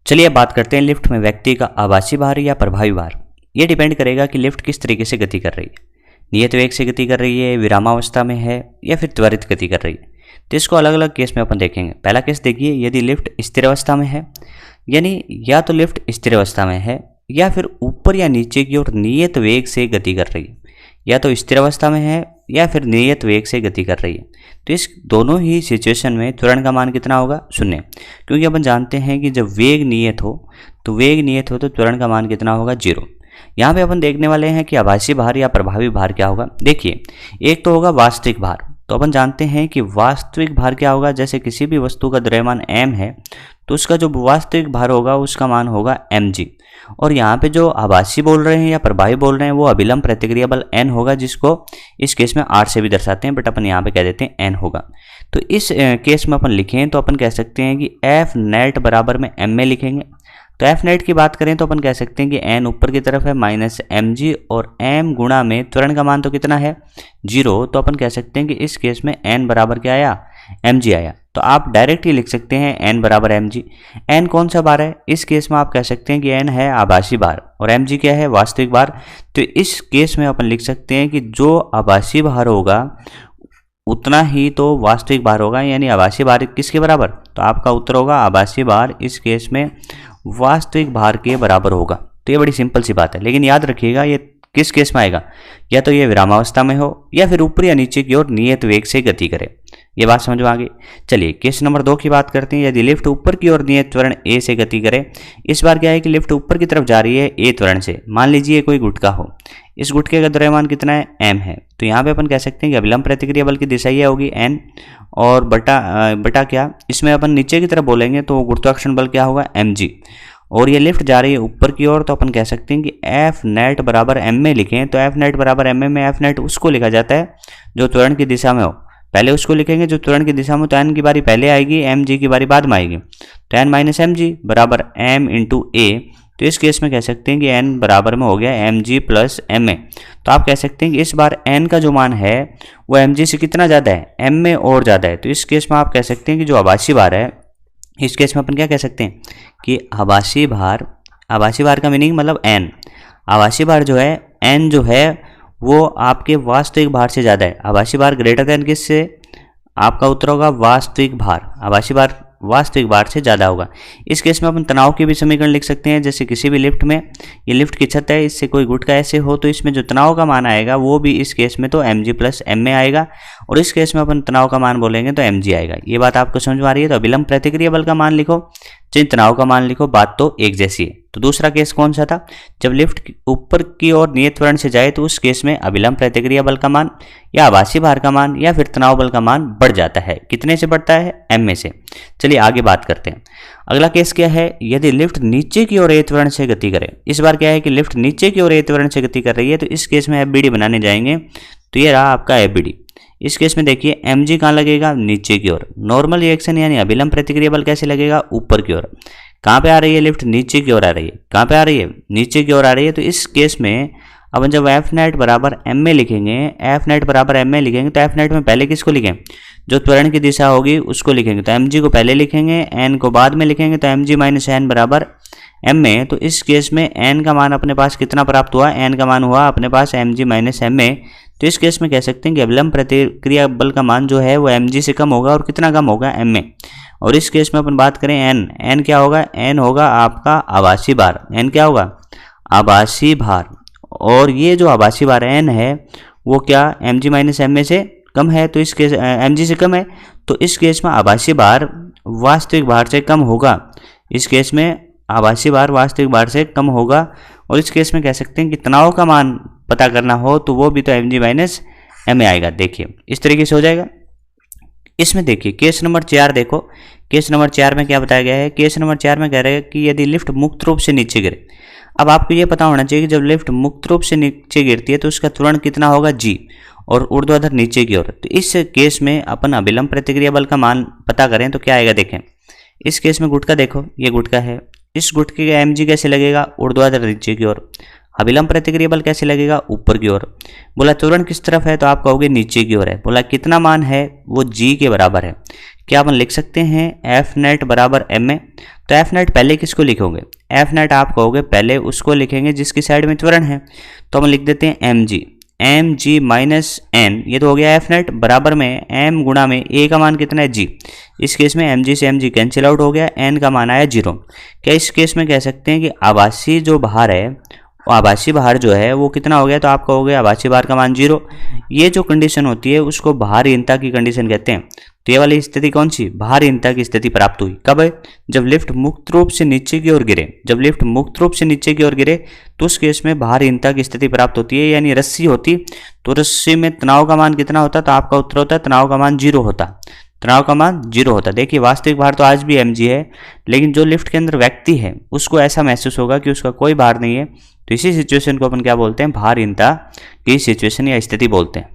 चलिए अब बात करते हैं लिफ्ट में व्यक्ति का आभासी भार या प्रभावी भार। ये डिपेंड करेगा कि लिफ्ट किस तरीके से गति कर रही है। नियत वेग से गति कर रही है, विरामावस्था में है या फिर त्वरित गति कर रही है। तो इसको अलग अलग केस में अपन देखेंगे। पहला केस देखिए, यदि लिफ्ट स्थिर अवस्था में है, यानी या तो लिफ्ट स्थिर अवस्था में है या फिर ऊपर या नीचे की ओर नियत वेग से गति कर रही है। या तो स्थिर अवस्था में है या फिर नियत वेग से गति कर रही है। तो इस दोनों ही सिचुएशन में त्वरण का मान कितना होगा? 0, क्योंकि अपन जानते हैं कि जब वेग नियत हो तो त्वरण का मान कितना होगा? 0। यहाँ पे अपन देखने वाले हैं कि आभासी भार या प्रभावी भार क्या होगा। देखिए, एक तो होगा वास्तविक भार। तो अपन जानते हैं कि वास्तविक भार क्या होगा। जैसे किसी भी वस्तु का द्रव्यमान m है तो उसका जो वास्तविक भार होगा उसका मान होगा mg। और यहाँ पे जो आभासी बोल रहे हैं या प्रभावी बोल रहे हैं वो अभिलंब प्रतिक्रिया बल n होगा, जिसको इस केस में r से भी दर्शाते हैं, बट अपन यहाँ पे कह देते हैं n होगा। तो इस केस में अपन लिखें तो अपन कह सकते हैं कि F नेट बराबर में m में लिखेंगे। तो F नेट की बात करें तो अपन कह सकते हैं कि n ऊपर की तरफ है माइनस mg और m गुणा में त्वरण का मान तो कितना है? 0। तो अपन कह सकते हैं कि इस केस में n बराबर क्या आया? mg आया। तो आप डायरेक्ट ही लिख सकते हैं n बराबर mg। n कौन सा भार है? इस केस में आप कह सकते हैं कि n है आभासी भार और mg क्या है? वास्तविक भार। तो इस केस में अपन लिख सकते हैं कि जो आभासी भार होगा उतना ही तो वास्तविक भार होगा, यानी आभासी भार किसके बराबर? तो आपका उत्तर होगा आभासी भार इस केस में वास्तविक भार के बराबर होगा। तो ये बड़ी सिंपल सी बात है, लेकिन याद रखिएगा ये किस केस में आएगा? या तो ये विरामावस्था में हो या फिर ऊपर या नीचे की ओर नियत वेग से गति करे। ये बात समझ में आ गई। चलिए केस नंबर 2 की बात करते हैं। यदि लिफ्ट ऊपर की ओर नियत त्वरण a से गति करे, इस बार क्या है कि लिफ्ट ऊपर की तरफ जा रही है a त्वरण से। मान लीजिए कोई गुटका हो, इस गुटके का द्रव्यमान कितना है? m है। तो यहाँ पे अपन कह सकते हैं कि अभिलंब प्रतिक्रिया बल की दिशा ये होगी n और बटा क्या, इसमें अपन नीचे की तरफ बोलेंगे तो गुरुत्वाकर्षण बल क्या होगा? mg। और ये लिफ्ट जा रही है ऊपर की ओर, तो अपन कह सकते हैं कि F नेट बराबर m में लिखें। तो F नेट बराबर m में F नेट उसको लिखा जाता है जो त्वरण की दिशा में हो। पहले उसको लिखेंगे जो त्वरण की दिशा में, तो n की बारी पहले आएगी, mg की बारी बाद में आएगी। तो n माइनस mg बराबर m इंटू a। तो इस केस में कह सकते हैं कि n बराबर में हो गया mg प्लस ma। तो आप कह सकते हैं कि इस बार n का जो मान है वो mg से कितना ज़्यादा है? m में और ज़्यादा है। तो इस केस में आप कह सकते हैं कि जो आभासी भार है, इस केस में अपन क्या कह सकते हैं कि आभासी भार का मीनिंग मतलब n। आभासी भार जो है n जो है वो आपके वास्तविक भार से ज़्यादा है। आभासी भार ग्रेटर देन किससे? आपका उत्तर होगा वास्तविक भार। आभासी भार वास्तविक भार से ज़्यादा होगा। इस केस में अपन तनाव के भी समीकरण लिख सकते हैं। जैसे किसी भी लिफ्ट में, ये लिफ्ट की छत है, इससे कोई गुटका ऐसे हो तो इसमें जो तनाव का मान आएगा वो भी इस केस में तो mg प्लस m आएगा, और इस केस में अपन तनाव का मान बोलेंगे तो mg आएगा। ये बात आपको समझ में आ रही है? तो अभिलंब प्रतिक्रिया बल का मान लिखो, चाहे तनाव का मान लिखो, बात तो एक जैसी है। तो दूसरा केस कौन सा था? जब लिफ्ट ऊपर की ओर नियत त्वरण से जाए तो उस केस में अभिलंब प्रतिक्रिया बल का मान या आभासी भार का मान या फिर तनाव बल का मान बढ़ जाता है। कितने से बढ़ता है? m में से। चलिए आगे बात करते हैं। अगला केस क्या है? यदि लिफ्ट नीचे की ओर a त्वरण से गति करे। इस बार क्या है कि लिफ्ट नीचे की ओर a त्वरण से गति कर रही है, तो इस केस में FBD बनाने जाएंगे। तो ये रहा आपका FBD। इस केस में देखिए mg कहाँ लगेगा? नीचे की ओर। नॉर्मल रिएक्शन यानी अभिलंब प्रतिक्रिया बल कैसे लगेगा? ऊपर की ओर। कहाँ पे आ रही है लिफ्ट? नीचे की ओर आ रही है। कहाँ पे आ रही है? नीचे की ओर आ रही है। तो इस केस में अपन जब F नेट बराबर m में लिखेंगे, F नेट बराबर m में लिखेंगे, तो F नेट में पहले किसको लिखें? जो त्वरण की दिशा होगी उसको लिखेंगे। तो mg को पहले लिखेंगे, n को बाद में लिखेंगे। तो mg माइनस n बराबर m में। तो इस केस में n का मान अपने पास कितना प्राप्त हुआ? n का मान हुआ अपने पास mg माइनस m में। तो इस केस में कह सकते हैं कि अभिलंब प्रतिक्रिया बल का मान जो है वो mg से कम होगा, और कितना कम होगा? m में। और इस केस में अपन बात करें n क्या होगा? n होगा आपका आभासी भार। n क्या होगा? आभासी भार। और ये जो आभासी भार n है वो क्या mg माइनस m में से कम है। तो इस केस mg से कम है, तो इस केस में आभासी भार वास्तविक भार से कम होगा। इस केस में आभासी भार वास्तविक भार से कम होगा। और इस केस में कह सकते हैं कि तनाव का मान पता करना हो तो वो भी तो mg माइनस m आएगा। देखिए इस तरीके से हो जाएगा। इसमें देखिए केस नंबर 4 देखो। केस नंबर 4 में क्या बताया गया है? केस नंबर 4 में कह रहे हैं कि यदि लिफ्ट मुक्त रूप से नीचे गिरे। अब आपको ये पता होना चाहिए कि जब लिफ्ट मुक्त रूप से नीचे गिरती है तो उसका त्वरण कितना होगा? g, और ऊर्ध्वाधर नीचे की ओर। तो इस केस में अपन अभिलंब प्रतिक्रिया बल का मान पता करें तो क्या आएगा? देखें इस केस में गुटका देखो, ये गुटका है, इस गुटके का mg कैसे लगेगा? ऊर्ध्वाधर नीचे की ओर। अभिलंब प्रतिक्रिया बल कैसे लगेगा? ऊपर की ओर। बोला त्वरण किस तरफ है? तो आप कहोगे नीचे की ओर है। बोला कितना मान है? वो g के बराबर है। क्या अपन लिख सकते हैं F नेट बराबर m में? तो एफ नेट पहले किसको लिखोगे? एफ नेट आप कहोगे पहले उसको लिखेंगे जिसकी साइड में त्वरण है, तो हम लिख देते हैं M G, M G minus N, ये तो हो गया एफ नेट, बराबर में एम गुणा में ए का मान कितना है जी। इस केस में एम जी से एम जी कैंसिल आउट हो गया, एन का मान आया 0। क्या इस केस में कह सकते हैं कि आभासी जो भार है, आभासी भार जो है वो कितना हो गया? तो आप कहोगे आभासी भार का मान 0। ये जो कंडीशन होती है उसको भारहीनता की कंडीशन कहते हैं। तो ये वाली स्थिति कौन सी? भारहीनता की स्थिति प्राप्त हुई। कब है? जब लिफ्ट मुक्त रूप से नीचे की ओर गिरे। जब लिफ्ट मुक्त रूप से नीचे की ओर गिरे तो उस केस में भारहीनता की स्थिति प्राप्त होती है, यानी रस्सी होती तो रस्सी में तनाव का मान कितना होता? तो आपका उत्तर होता है तनाव का मान 0 होता, तनाव का मान 0 होता। देखिए वास्तविक भार तो आज भी mg है, लेकिन जो लिफ्ट के अंदर व्यक्ति है उसको ऐसा महसूस होगा कि उसका कोई भार नहीं है। तो इसी सिचुएशन को अपन क्या बोलते हैं? भारहीनता की सिचुएशन या स्थिति बोलते हैं।